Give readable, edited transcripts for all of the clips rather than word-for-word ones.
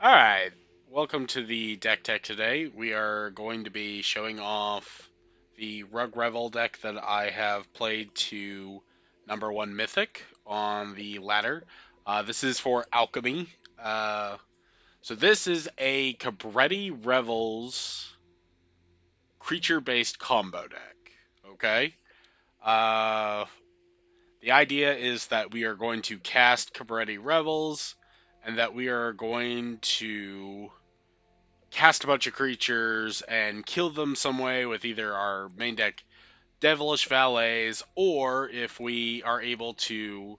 Alright, welcome to the deck tech today. We are going to be showing off the Revel deck that I have played to number 1 Mythic on the ladder. This is for Alchemy. So this is a Cabretti Revels creature-based combo deck. Okay? Uh, the idea is that we are going to cast Cabretti Revels and that we are going to cast a bunch of creatures and kill them some way with either our main deck Devilish Valets, or if we are able to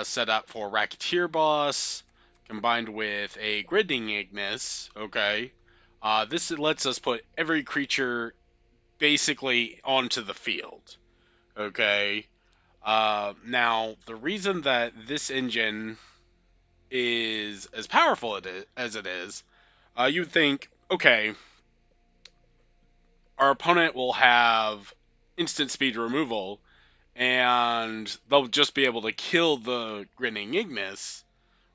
set up for Racketeer Boss combined with a Griding Ignis, okay, this lets us put every creature basically onto the field, okay. Now, the reason that this engine is as powerful as it is, you'd think, okay, our opponent will have instant speed removal and they'll just be able to kill the Grinning Ignis,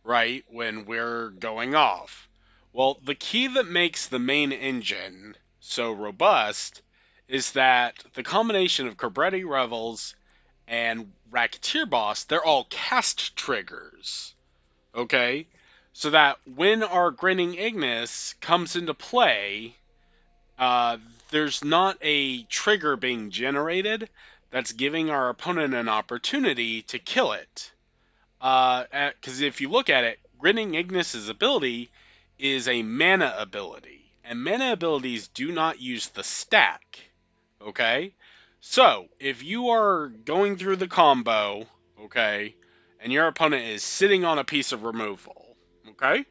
right, when we're going off. Well, the key that makes the main engine so robust is that the combination of Cabretti Revels and Racketeer Boss, they're all cast triggers, okay? So that when our Grinning Ignis comes into play, uh, there's not a trigger being generated that's giving our opponent an opportunity to kill it. Because if you look at it, Grinning Ignis's ability is a mana ability, and mana abilities do not use the stack. Okay? So, if you are going through the combo, okay, and your opponent is sitting on a piece of removal, okay,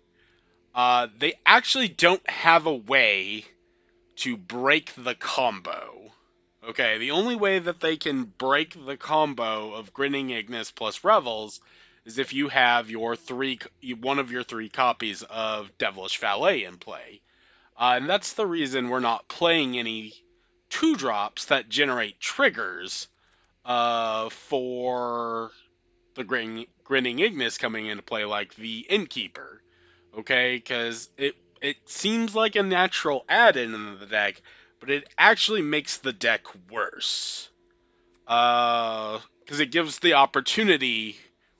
they actually don't have a way to break the combo. Okay, the only way that they can break the combo of Grinning Ignis plus Revels is if you have one of your three copies of Devilish Valet in play. And that's the reason we're not playing any two drops that generate triggers for the Grinning Ignis coming into play, like the Innkeeper. Okay, because it seems like a natural add-in in the deck, but it actually makes the deck worse. Because it gives the opportunity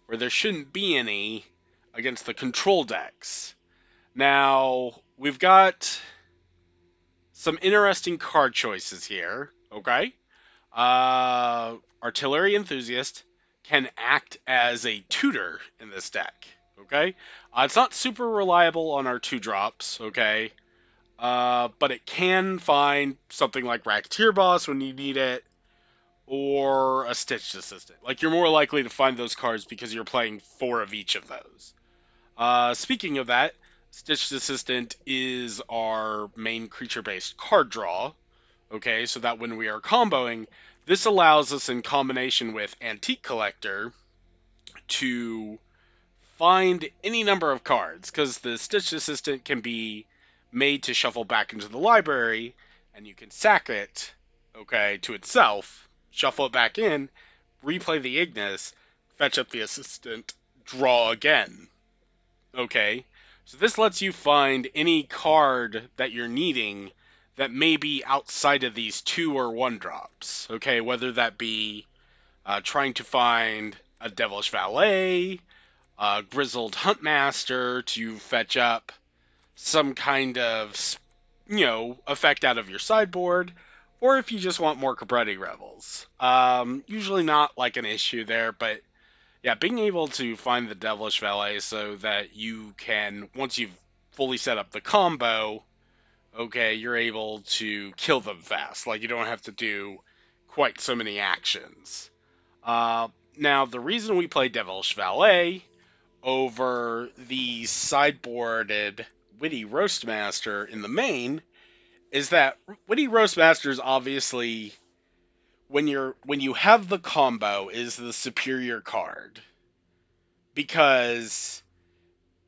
where there shouldn't be any against the control decks. Now we've got some interesting card choices here. Okay, Artillery Enthusiast can act as a tutor in this deck. Okay, it's not super reliable on our two drops. Okay, but it can find something like Racketeer Boss when you need it, or a Stitched Assistant. Like, you're more likely to find those cards because you're playing four of each of those. Speaking of that, Stitched Assistant is our main creature-based card draw. Okay, so that when we are comboing, this allows us in combination with Antique Collector to find any number of cards, because the Stitched Assistant can be made to shuffle back into the library, and you can sack it, okay, to itself, shuffle it back in, replay the Ignis, fetch up the Assistant, draw again, okay? So this lets you find any card that you're needing that may be outside of these two or one drops, okay? Whether that be trying to find a Devilish Valet, Grizzled Huntmaster to fetch up some kind of, effect out of your sideboard, or if you just want more Cabretti Revels. Usually not like an issue there, but yeah, being able to find the Devilish Valet so that you can, once you've fully set up the combo, okay, you're able to kill them fast. Like, you don't have to do quite so many actions. Uh, Now, the reason we play Devilish Valet over the sideboarded Witty Roastmaster in the main is that Witty Roastmaster is obviously, when you have the combo, is the superior card, because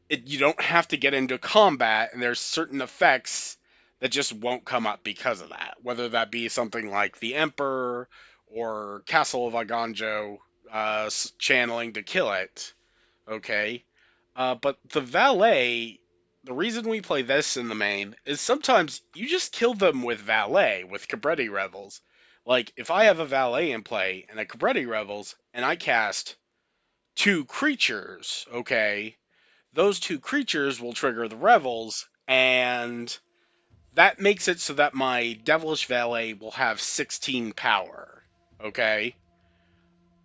you don't have to get into combat, and there's certain effects that just won't come up because of that, whether that be something like the Emperor or Castle of Aganjo channeling to kill it. Okay, but the valet the reason we play this in the main is sometimes you just kill them with Valet, with Cabretti Revels. Like, if I have a Valet in play and a Cabretti Revels, and I cast two creatures, okay, those two creatures will trigger the Revels, and that makes it so that my Devilish Valet will have 16 power, okay?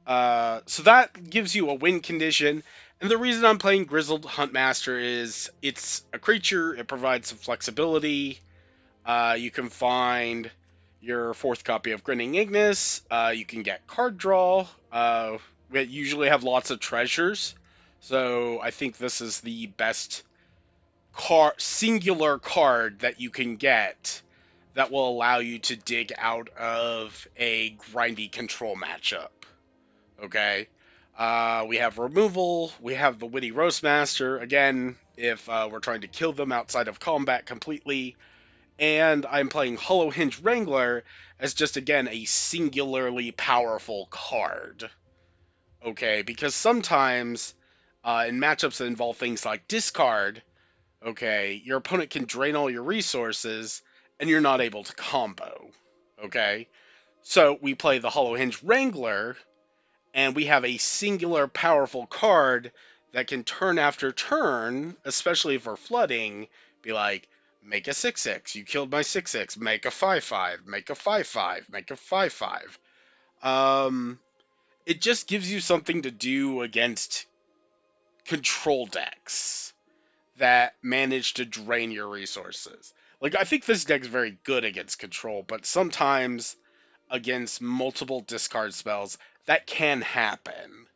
So that gives you a win condition. And the reason I'm playing Grizzled Huntmaster is it's a creature, it provides some flexibility. You can find your fourth copy of Grinning Ignis. You can get card draw. We usually have lots of treasures. So I think this is the best singular card that you can get that will allow you to dig out of a grindy control matchup. Okay. We have removal. We have the Witty Roastmaster. Again, if we're trying to kill them outside of combat completely. And I'm playing Hollow Hinge Wrangler as just, again, a singularly powerful card. Okay, because sometimes in matchups that involve things like discard, okay, your opponent can drain all your resources and you're not able to combo. Okay? So we play the Hollow Hinge Wrangler, and we have a singular powerful card that can turn after turn, especially if we're flooding, be like, make a 6/6, you killed my 6/6, make a 5/5, make a 5/5, make a 5/5. It just gives you something to do against control decks that manage to drain your resources. Like, I think this deck's very good against control, but sometimes against multiple discard spells, that can happen.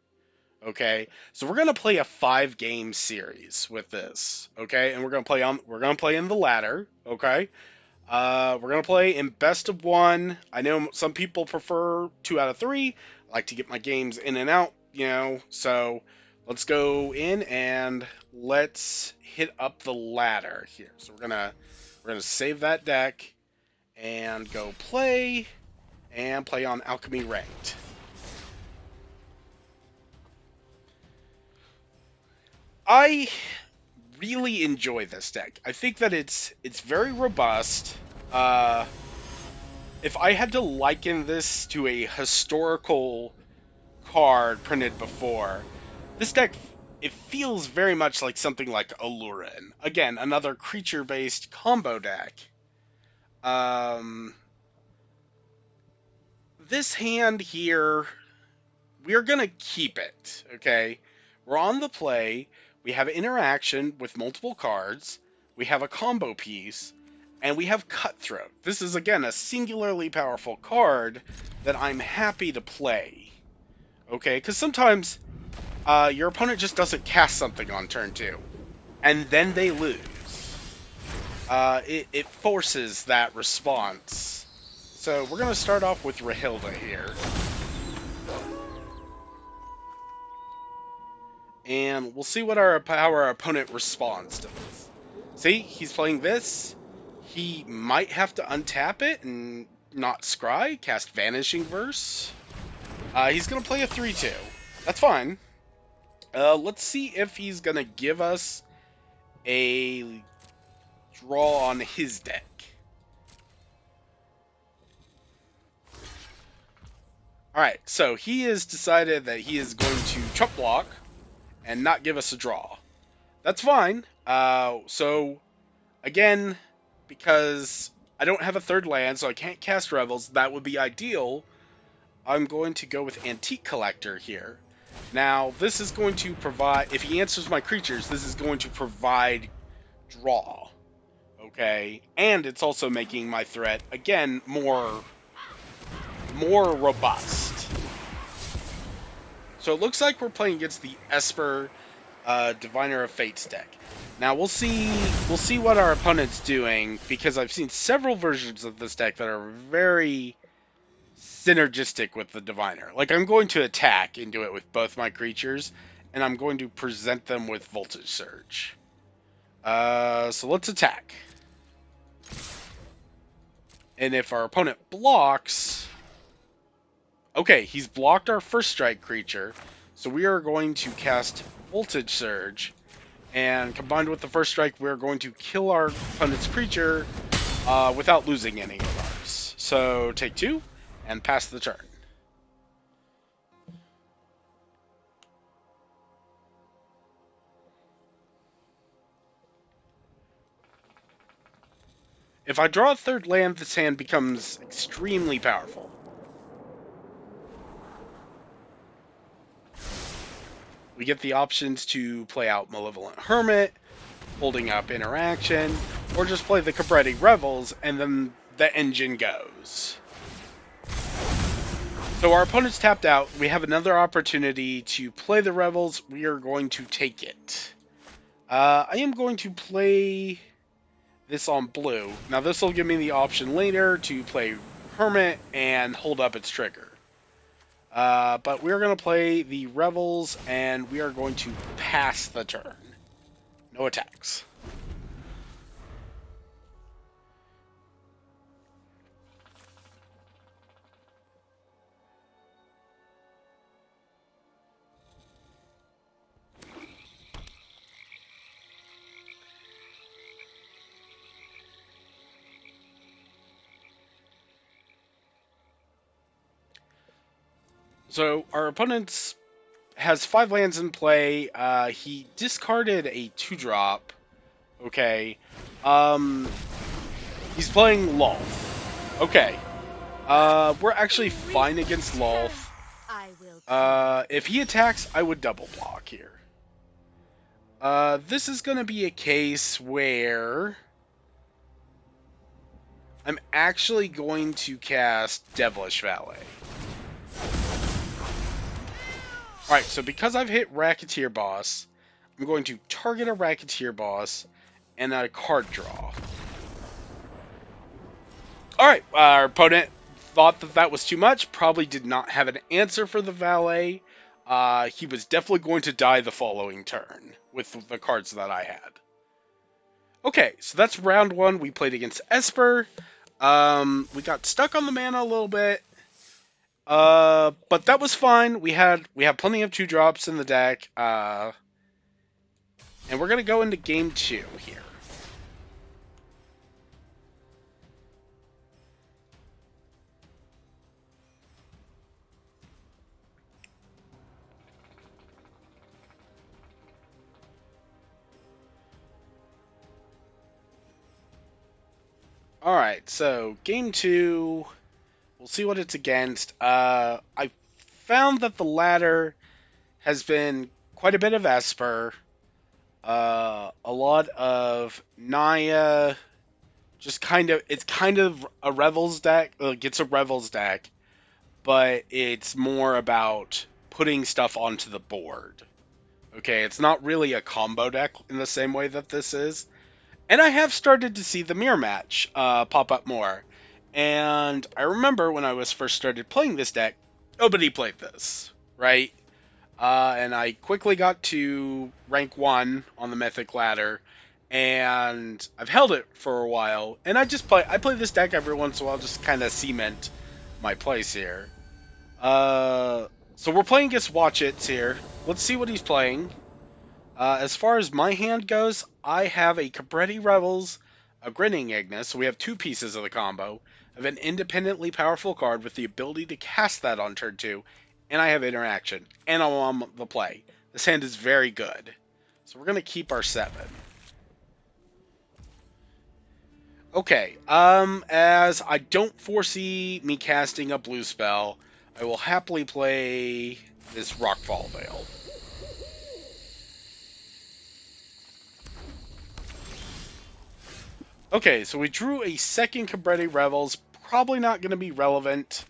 Okay, so we're gonna play a 5-game series with this. Okay, and we're gonna play in the ladder. Okay, we're gonna play in best of one. I know some people prefer 2 out of 3. I like to get my games in and out, So let's go in and let's hit up the ladder here. So we're gonna save that deck and go play on Alchemy Ranked. I really enjoy this deck. I think that it's very robust. Uh, if I had to liken this to a historical card printed before, this deck, it feels very much like something like Alurin. Again, another creature-based combo deck. Um, this hand here, we're gonna keep it, okay? We're on the play. We have interaction with multiple cards. We have a combo piece, and we have Cutthroat. This is again a singularly powerful card that I'm happy to play. Okay, because sometimes your opponent just doesn't cast something on turn 2, and then they lose. It forces that response. So we're gonna start off with Rahilda here. And we'll see how our opponent responds to this. See, he's playing this. He might have to untap it and not scry, cast Vanishing Verse. He's going to play a 3/2. That's fine. Let's see if he's going to give us a draw on his deck. Alright, so he has decided that he is going to chump block and not give us a draw. That's fine. So again, because I don't have a third land, so I can't cast Revels, that would be ideal. I'm going to go with Antique Collector here. Now, this is going to provide, if he answers my creatures, this is going to provide draw. Okay? And it's also making my threat, again, more robust. So it looks like we're playing against the Esper Diviner of Fates deck. Now we'll see what our opponent's doing, because I've seen several versions of this deck that are very synergistic with the Diviner. Like, I'm going to attack and do it with both my creatures, and I'm going to present them with Voltage Surge. So let's attack. And if our opponent blocks... Okay, he's blocked our first strike creature, so we are going to cast Voltage Surge And combined with the first strike, we're going to kill our opponent's creature without losing any of ours. So take 2 and pass the turn. If I draw a third land, this hand becomes extremely powerful. We get the options to play out Malevolent Hermit, holding up Interaction, or just play the Cabretti Revels, and then the engine goes. So our opponent's tapped out. We have another opportunity to play the Revels. We are going to take it. I am going to play this on blue. Now this will give me the option later to play Hermit and hold up its trigger. But we're going to play the Revels, and we are going to pass the turn. No attacks. So our opponent has 5 lands in play. He discarded a 2-drop. Okay. He's playing Lolth. Okay. We're actually fine against Lolth. If he attacks, I would double block here. This is going to be a case where I'm actually going to cast Devilish Valet. Alright, so because I've hit Racketeer Boss, I'm going to target a Racketeer Boss and a card draw. Alright, our opponent thought that that was too much, probably did not have an answer for the Valet. He was definitely going to die the following turn with the cards that I had. Okay, so that's round 1. We played against Esper. We got stuck on the mana a little bit. But that was fine. We have plenty of 2-drops in the deck. And we're gonna go into game 2 here. Alright, so game 2, we'll see what it's against. I found that the ladder has been quite a bit of Esper, a lot of Naya, just it's kind of a Revels deck, it's a Revels deck, but it's more about putting stuff onto the board. Okay, it's not really a combo deck in the same way that this is. And I have started to see the mirror match pop up more. And I remember when I was first started playing this deck, nobody played this, right? And I quickly got to rank 1 on the Mythic ladder, and I've held it for a while. And I play this deck every once in a while, just kind of cement my place here. So we're playing against Watch It's here. Let's see what he's playing. As far as my hand goes, I have a Cabretti Revels, a Grinning Ignis, so we have 2 pieces of the combo. I have an independently powerful card with the ability to cast that on turn 2, and I have Interaction, and I'm on the play. This hand is very good. So we're going to keep our 7. Okay, as I don't foresee me casting a blue spell, I will happily play this Rockfall Veil. Okay, so we drew a second Cabretti Revels. Probably not going to be relevant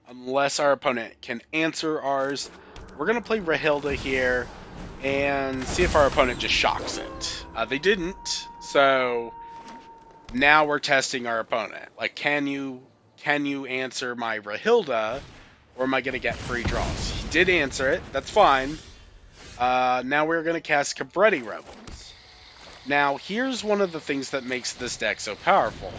unless our opponent can answer ours. We're going to play Rahilda here and see if our opponent just shocks it. They didn't, so now we're testing our opponent. Like, can you answer my Rahilda, or am I going to get free draws? He did answer it. That's fine. Now we're going to cast Cabretti Revels. Now, here's one of the things that makes this deck so powerful.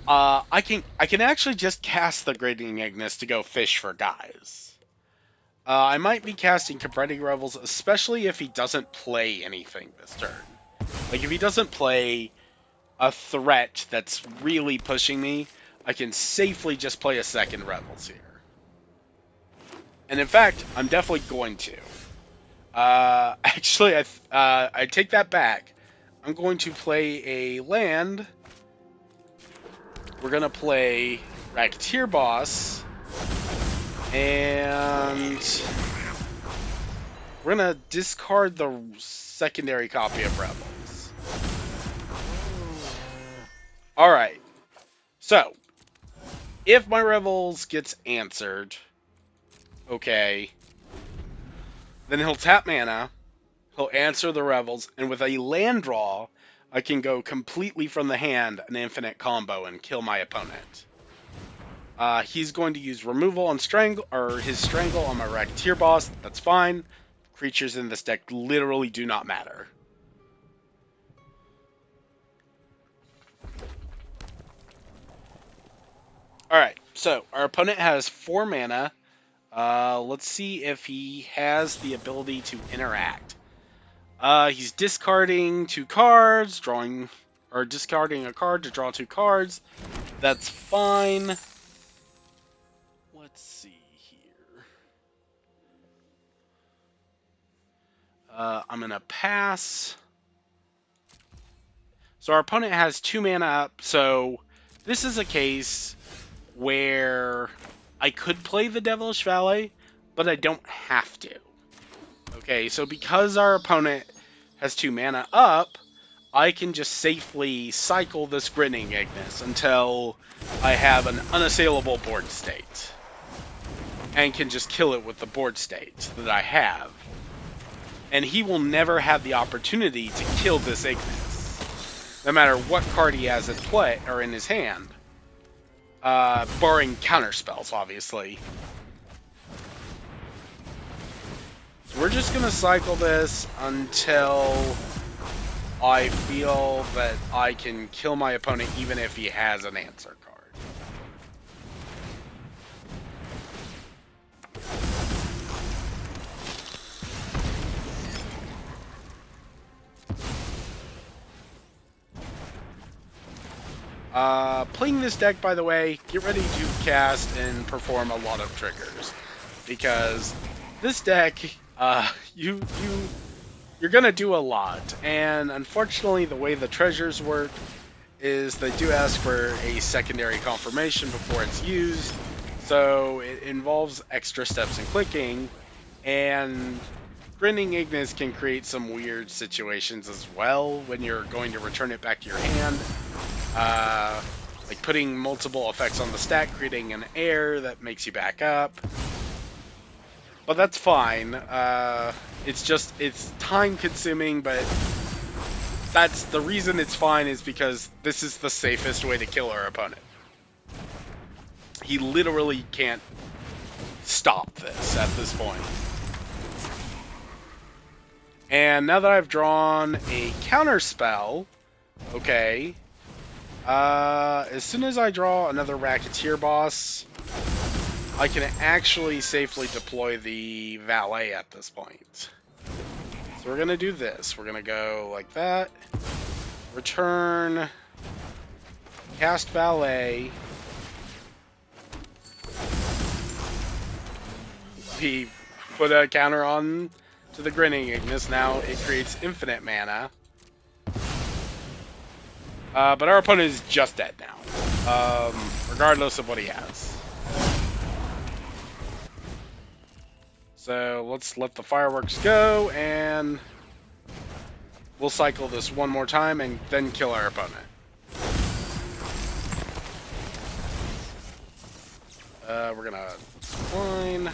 I can actually just cast the Grading Ignis to go fish for guys. I might be casting Comprehending Revels, especially if he doesn't play anything this turn. Like, if he doesn't play a threat that's really pushing me, I can safely just play a second Revels here. And in fact, I'm definitely going to. Actually, I take that back. I'm going to play a land. We're going to play Racketeer Boss. And we're going to discard the secondary copy of Rebels. Alright. So, if my Revels gets answered, okay, then he'll tap mana, he'll answer the Revels, and with a land draw, I can go completely from the hand, an infinite combo, and kill my opponent. He's going to use removal on Strangle, or his Strangle on my Racketeer Boss. That's fine. Creatures in this deck literally do not matter. Alright, so our opponent has 4 mana. Let's see if he has the ability to interact. He's discarding 2 cards, discarding a card to draw 2 cards. That's fine. Let's see here. I'm gonna pass. So our opponent has 2 mana up, so this is a case where I could play the Devilish Valet, but I don't have to. Okay, so because our opponent has 2 mana up, I can just safely cycle this Grinning Ignis until I have an unassailable board state. And can just kill it with the board state that I have. And he will never have the opportunity to kill this Ignis, no matter what card he has at play or in his hand. Barring counterspells, obviously. So we're just going to cycle this until I feel that I can kill my opponent even if he has an answer card. Playing this deck, by the way, get ready to cast and perform a lot of triggers. Because this deck, you're gonna do a lot. And unfortunately, the way the treasures work is they do ask for a secondary confirmation before it's used. So it involves extra steps in clicking. And Grinning Ignis can create some weird situations as well when you're going to return it back to your hand. Like putting multiple effects on the stack, creating an error that makes you back up. But that's fine. It's time consuming, but that's the reason it's fine is because this is the safest way to kill our opponent. He literally can't stop this at this point. And now that I've drawn a counter spell, okay, as soon as I draw another Racketeer Boss, I can actually safely deploy the Valet at this point. So we're going to do this. We're going to go like that. Return. Cast Valet. We put a counter on to the Grinning Ignis. Now it creates infinite mana. But our opponent is just dead now, regardless of what he has. So let's let the fireworks go, and we'll cycle this one more time and then kill our opponent. We're gonna decline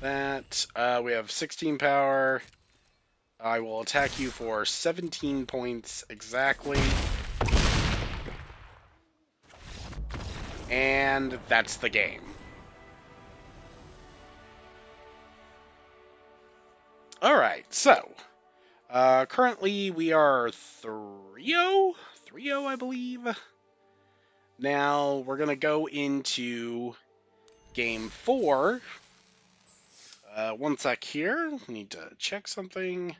that. We have 16 power. I will attack you for 17 points exactly. And that's the game. Alright, so currently we are 3-0? 3-0, I believe. Now we're going to go into game 4. One sec here. Need to check something.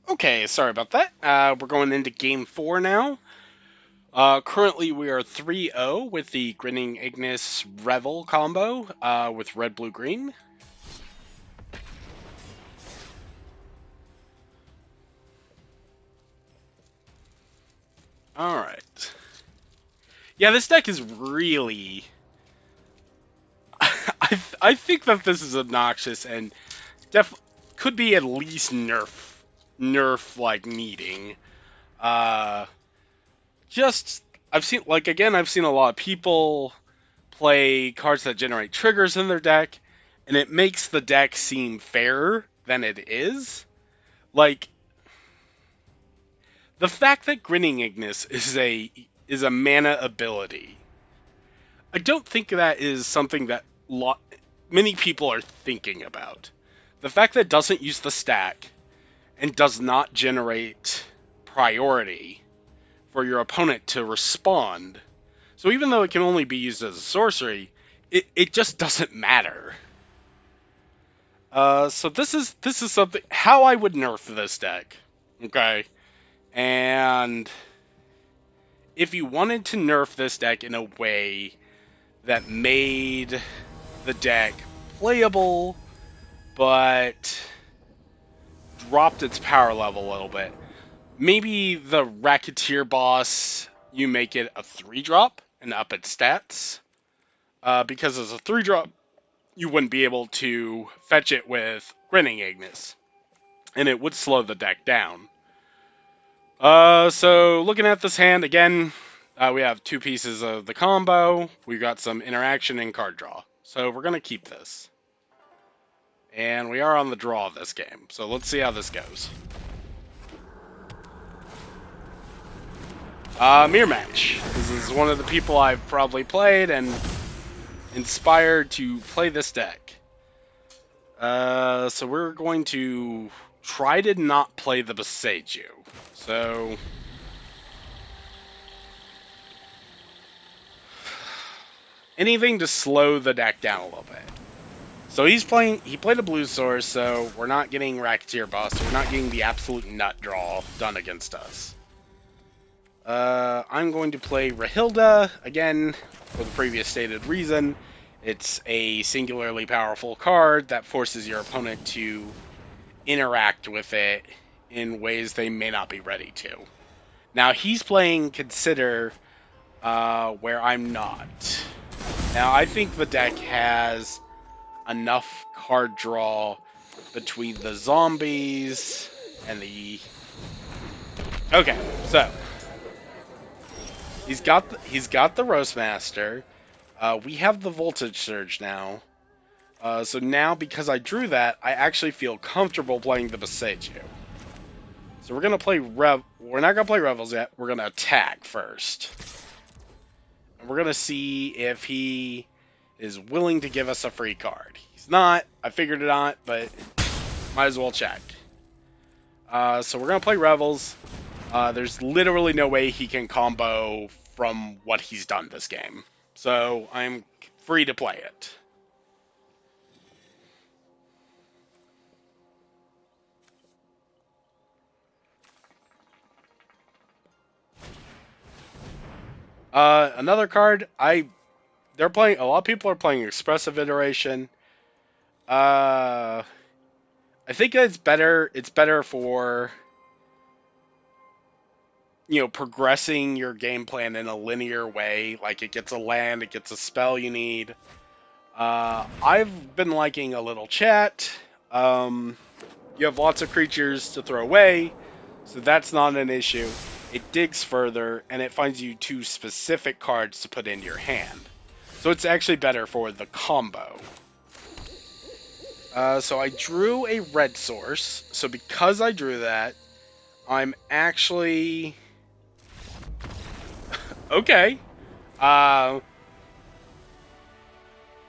Okay, sorry about that. We're going into game 4 now. Currently, we are 3-0 with the Grinning Ignis Revel combo with red, blue, green. Alright. Yeah, this deck is really... I think that this is obnoxious and could be at least nerf like needing. Uh, just I've seen I've seen a lot of people play cards that generate triggers in their deck, and it makes the deck seem fairer than it is. Like the fact that Grinning Ignis is a mana ability. I don't think that is something that many people are thinking about. The fact that it doesn't use the stack and does not generate priority for your opponent to respond. So even though it can only be used as a sorcery, it just doesn't matter. So this is something how I would nerf this deck. Okay. And if you wanted to nerf this deck in a way that made the deck playable but dropped its power level a little bit, maybe the Racketeer boss, you make it a 3-drop and up its stats. Because as a 3-drop, you wouldn't be able to fetch it with Grinning Ignis, and it would slow the deck down. So looking at this hand again, we have 2 pieces of the combo. We've got some interaction and card draw. So we're gonna keep this, and we are on the draw of this game. So let's see how this goes. Mirror Match. This is one of the people I've probably played and inspired to play this deck. So we're going to try to not play the Boseiju. So anything to slow the deck down a little bit. So he played a blue source, so we're not getting Racketeer boss, so we're not getting the absolute nut draw done against us. I'm going to play Rahilda, again, for the previous stated reason. It's a singularly powerful card that forces your opponent to interact with it in ways they may not be ready to. Now, he's playing Consider, where I'm not. Now, I think the deck has enough card draw between the zombies and the... Okay, so... He's got the Roastmaster. We have the Voltage Surge now. So now, because I drew that, I actually feel comfortable playing the Boseiju. So we're gonna play We're not gonna play Revels yet. We're gonna attack first, and we're gonna see if he is willing to give us a free card. He's not. I figured it out, but might as well check. So we're gonna play Revels. There's literally no way he can combo from what he's done this game. So I'm free to play it. Another card, they're playing, a lot of people are playing Expressive Iteration. I think it's better for, progressing your game plan in a linear way. Like, it gets a land, it gets a spell you need. I've been liking a little chat. You have lots of creatures to throw away, so that's not an issue. It digs further, and it finds you 2 specific cards to put into your hand. So it's actually better for the combo. So I drew a red source. So because I drew that, I'm actually okay. Uh,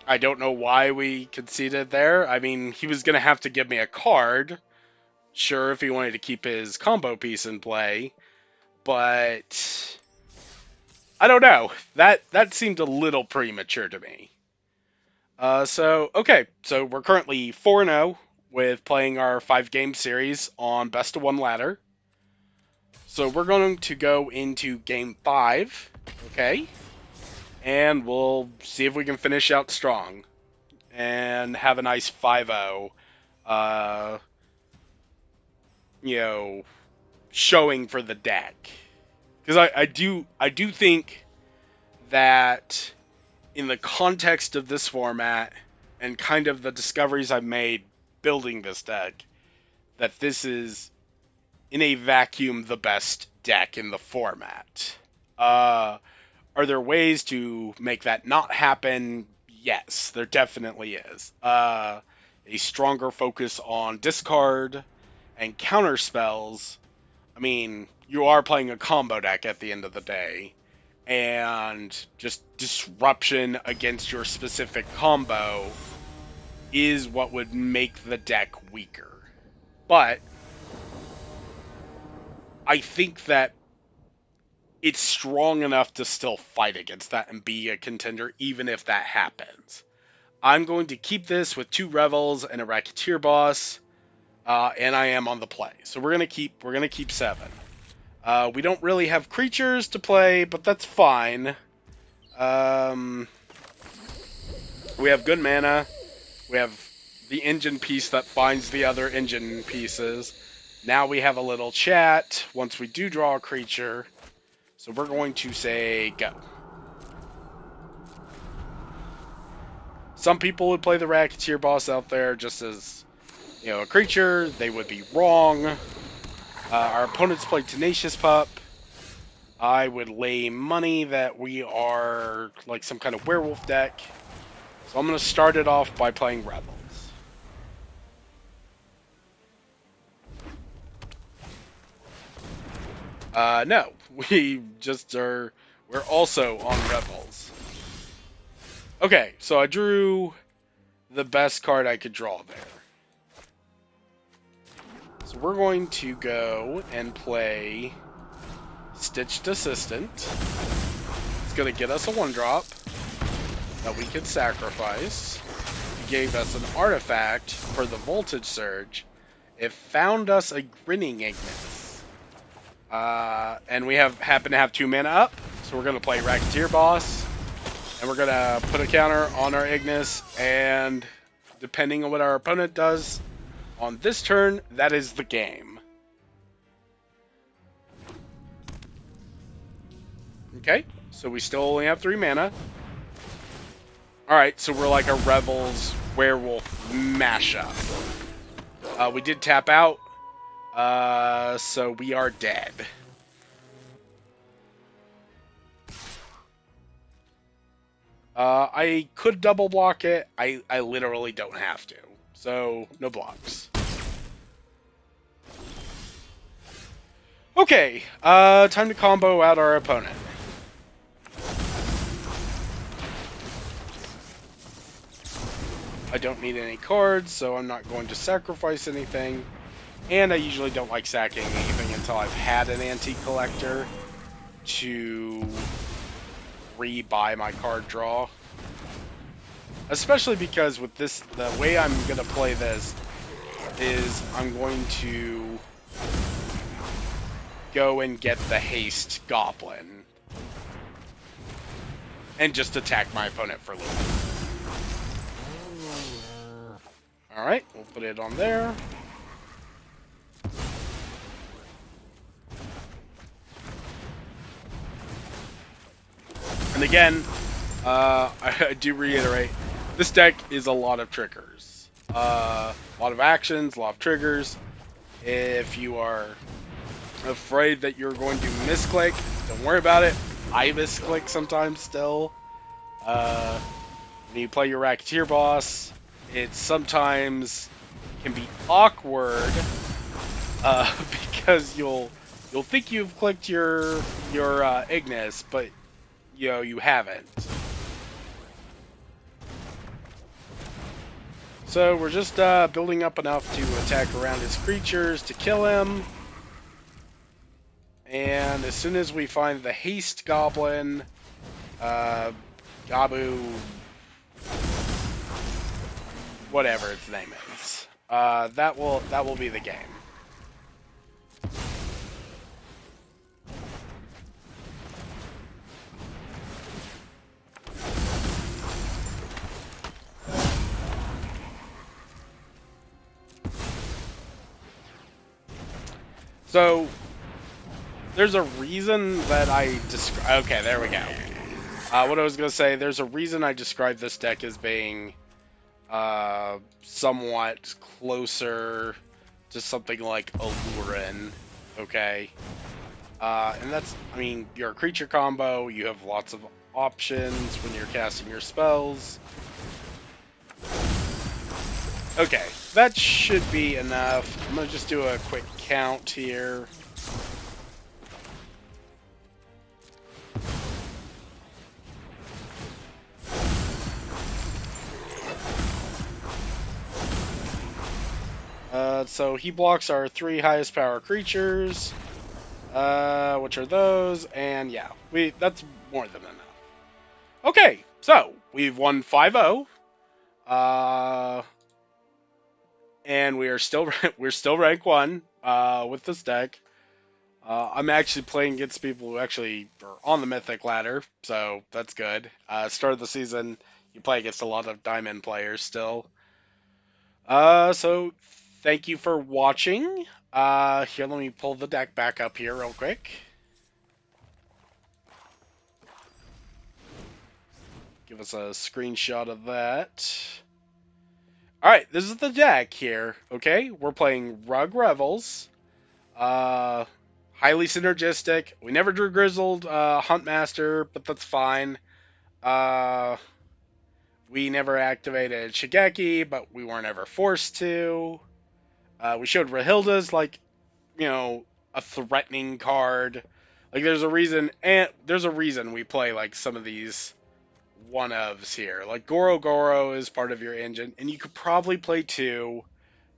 I don't know why we conceded there. I mean, he was gonna have to give me a card, sure, if he wanted to keep his combo piece in play, but I don't know. That seemed a little premature to me. So we're currently 4-0 with playing our 5 game series on best of 1 ladder. So we're going to go into game 5, okay? And we'll see if we can finish out strong and have a nice 5-0 uh you know, showing for the deck. Cuz I do think that in the context of this format and kind of the discoveries I've made building this deck, that this is, in a vacuum, the best deck in the format. Are there ways to make that not happen? Yes, there definitely is. A stronger focus on discard and counter spells. I mean, you are playing a combo deck at the end of the day, and just disruption against your specific combo is what would make the deck weaker. But I think that it's strong enough to still fight against that and be a contender, even if that happens. I'm going to keep this with 2 Revels and a Racketeer boss, and I am on the play. So we're gonna keep 7. We don't really have creatures to play, but that's fine. We have good mana. We have the engine piece that binds the other engine pieces. Now we have a little chat once we do draw a creature. So we're going to say go. Some people would play the Racketeer boss out there just as, a creature. They would be wrong. Our opponents play Tenacious Pup. I would lay money that we are like some kind of werewolf deck. So I'm going to start it off by playing Rebels. No, we just are. We're also on Rebels. Okay, so I drew the best card I could draw there. So we're going to go and play Stitched Assistant. It's going to get us a 1-drop that we could sacrifice. It gave us an artifact for the Voltage Surge. It found us a Grinning Ignis. And we happen to have 2 mana up, so we're going to play Racketeer Boss. And we're going to put a counter on our Ignis, and depending on what our opponent does on this turn, that is the game. Okay, so we still only have 3 mana. Alright, so we're like a Rebels Werewolf mashup. We did tap out, so we are dead. I could double block it. I literally don't have to. So, no blocks. Okay, time to combo out our opponent. I don't need any cards, so I'm not going to sacrifice anything. And I usually don't like sacking anything until I've had an antique collector to re-buy my card draw. Especially because with this, the way I'm going to play this is I'm going to go and get the haste goblin and just attack my opponent for loot. Alright, we'll put it on there. And again, I do reiterate, this deck is a lot of triggers. A lot of actions, a lot of triggers. If you are afraid that you're going to misclick, don't worry about it. I misclick sometimes still. When you play your Racketeer boss, it sometimes can be awkward because you'll think you've clicked your Ignis, but you haven't. So we're just building up enough to attack around his creatures to kill him. And as soon as we find the haste goblin, Gabu, whatever its name is, that will be the game. So there's a reason that I describe. Okay, there we go. What I was gonna say, there's a reason I describe this deck as being somewhat closer to something like Alurin. Okay, and that's, I mean, you're a creature combo. You have lots of options when you're casting your spells. Okay, that should be enough. I'm gonna just do a quick count here. So he blocks our 3 highest power creatures, which are those, and yeah, that's more than enough. Okay, so we've won 5-0, and we are still we're still rank 1 with this deck. I'm actually playing against people who actually are on the Mythic ladder, so that's good. Start of the season, you play against a lot of Diamond players still. So thank you for watching. Here, let me pull the deck back up here real quick. Give us a screenshot of that. Alright, this is the deck here, okay? We're playing Rug Revels. Highly synergistic. We never drew Grizzled Huntmaster, but that's fine. We never activated Shigeki, but we weren't ever forced to. We showed Rahilda's like, a threatening card. Like there's a reason we play like some of these one ofs here. Like Goro Goro is part of your engine, and you could probably play 2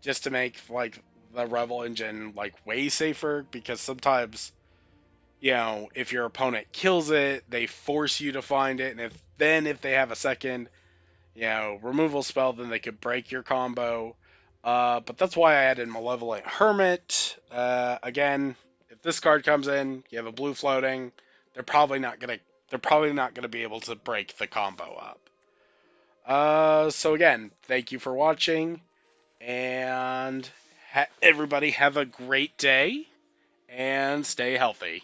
just to make like the Revel engine like way safer, because sometimes, if your opponent kills it, they force you to find it, and if they have a second, removal spell, then they could break your combo. But that's why I added Malevolent Hermit. Again, if this card comes in, you have a blue floating, they're probably not gonna be able to break the combo up. So again, thank you for watching, and everybody have a great day and stay healthy.